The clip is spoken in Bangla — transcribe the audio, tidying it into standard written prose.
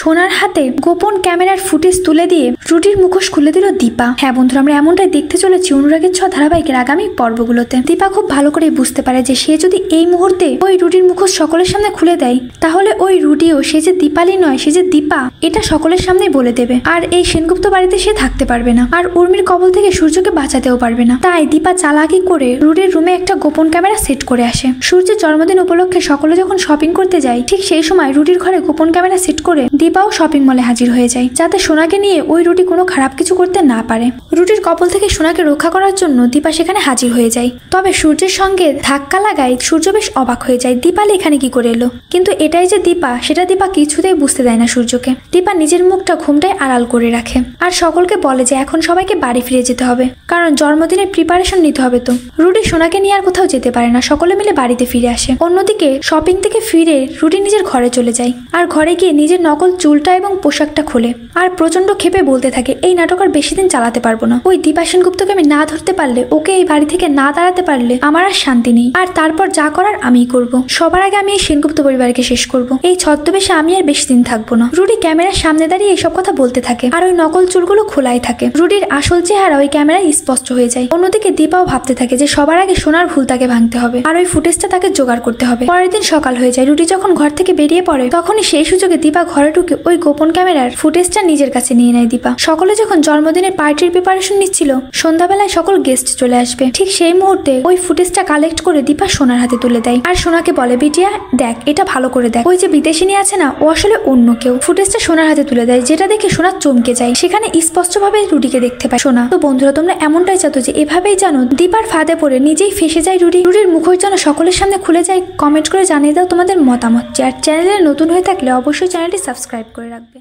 সোনার হাতে গোপন ক্যামেরার ফুটেজ তুলে দিয়ে রুটির মুখোশ খুলে দিল দীপা। হ্যাঁ বন্ধুরা, আমরা এমনটাই দেখতে চলেছি অনুরাগের ছ ধারাবাহিকের আগামী পর্বগুলোতে। দীপা খুব ভালো করে বুঝতে পারে যে সে যদি এই মুহূর্তে ওই রুটির মুখোশ সকলের সামনে খুলে দেয় তাহলে ওই রুটিও সে যে দীপালি নয়, সে যে দীপা এটা সকলের সামনে বলে দেবে। আর এই সেনগুপ্ত বাড়িতে সে থাকতে পারবে না, আর উর্মির কবল থেকে সূর্যকে বাঁচাতেও পারবে না। তাই দীপা চালাকি করে রুটির রুমে একটা গোপন ক্যামেরা সেট করে আসে। সূর্যের জন্মদিন উপলক্ষে সকলে যখন শপিং করতে যায় ঠিক সেই সময় রুটির ঘরে গোপন ক্যামেরা সেট করে দীপাও শপিং মলে হাজির হয়ে যায়, যাতে সোনাকে নিয়ে ওই রুটি কোনো খারাপ কিছু করতে না পারে। রুটির কবল থেকে সোনাকে রক্ষা করার জন্য দীপা সেখানে হাজির হয়ে যায়। তবে সূর্যের সঙ্গে ধাক্কা লাগায় সূর্য বেশ অবাক হয়ে যায়, দীপালি এখানে কি করে এলো। কিন্তু এটাই যে দীপা সেটা দীপা কিছুতেই বুঝতে দেয় না সূর্যকে। দীপা নিজের মুখটা ঘুমটায় আড়াল করে রাখে আর সকলকে বলে যে এখন সবাইকে বাড়ি ফিরে যেতে হবে, কারণ জন্মদিনের প্রিপারেশন নিতে হবে। তো রুটি সোনাকে নিয়ে আর কোথাও যেতে পারে না, সকলে মিলে বাড়িতে ফিরে আসে। অন্যদিকে শপিং থেকে ফিরে রুটি নিজের ঘরে চলে যায় আর ঘরে গিয়ে নিজের নকল চুলটা এবং পোশাকটা খোলে আর প্রচন্ড ক্ষেপে বলতে থাকে এই নাটক আর বেশি দিন চালাতে পারবো না। ওই দীপা সেনগুপ্তকে আমি না ধরতে পারলে, ওকে এই বাড়ি থেকে না দাঁড়াতে পারলে আমার আর শান্তি নেই। আর তারপর যা করার আমিই করব। সবার আগে আমি এই সেনগুপ্ত পরিবারকে শেষ করব। এই ছদ্মবেশে আমি আর বেশি দিন থাকবো না। রুটি ক্যামেরার সামনে দাঁড়িয়ে এইসব কথা বলতে থাকে আর ওই নকল চুলগুলো খোলাই থাকে। রুটির আসল চেহারা ওই ক্যামেরায় স্পষ্ট হয়ে যায়। অন্যদিকে দীপাও ভাবতে থাকে যে সবার আগে সোনার ভুল তাকে ভাঙতে হবে আর ওই ফুটেজটা তাকে জোগাড় করতে হবে। পরের দিন সকাল হয়ে যায়। রুটি যখন ঘর থেকে বেরিয়ে পড়ে তখনই সেই সুযোগে দীপা ঘরে ঢুকে ওই গোপন ক্যামেরার ফুটেজটা নিজের কাছে নিয়ে নেয় দীপা। সকলে যখন জন্মদিনের পার্টির প্রিপারেশন নিচ্ছিল, সন্ধ্যাবেলায় সকল গেস্ট চলে আসবে, ঠিক সেই মুহূর্তে ওই ফুটেজটা কালেক্ট করে দীপা সোনার হাতে তুলে দেয় আর সোনাকে বলে বিটিয়া দেখ, এটা ভালো করে দেখ, ওই যে বিদেশিনী আছে না ও আসলে অন্য কেউ। ফুটেজটা সোনার হাতে তুলে দেয়, যেটা দেখে সোনা চমকে যায়। সেখানে স্পষ্টভাবে রুটিকে দেখতে পায় সোনা। তো বন্ধুরা, তোমরা এমনটাই চাতো যে এভাবেই জানো দীপার ফাঁদে পড়ে নিজেই ফেসে যায় রুটি, রুটির মুখোশ যেন সকলের সামনে খুলে যায়। কমেন্ট করে জানিয়ে দাও তোমাদের মতামত। আর চ্যানেলে নতুন হয়ে থাকলে অবশ্যই চ্যানেলটি সাবস্ক্রাইব করে রাখবে।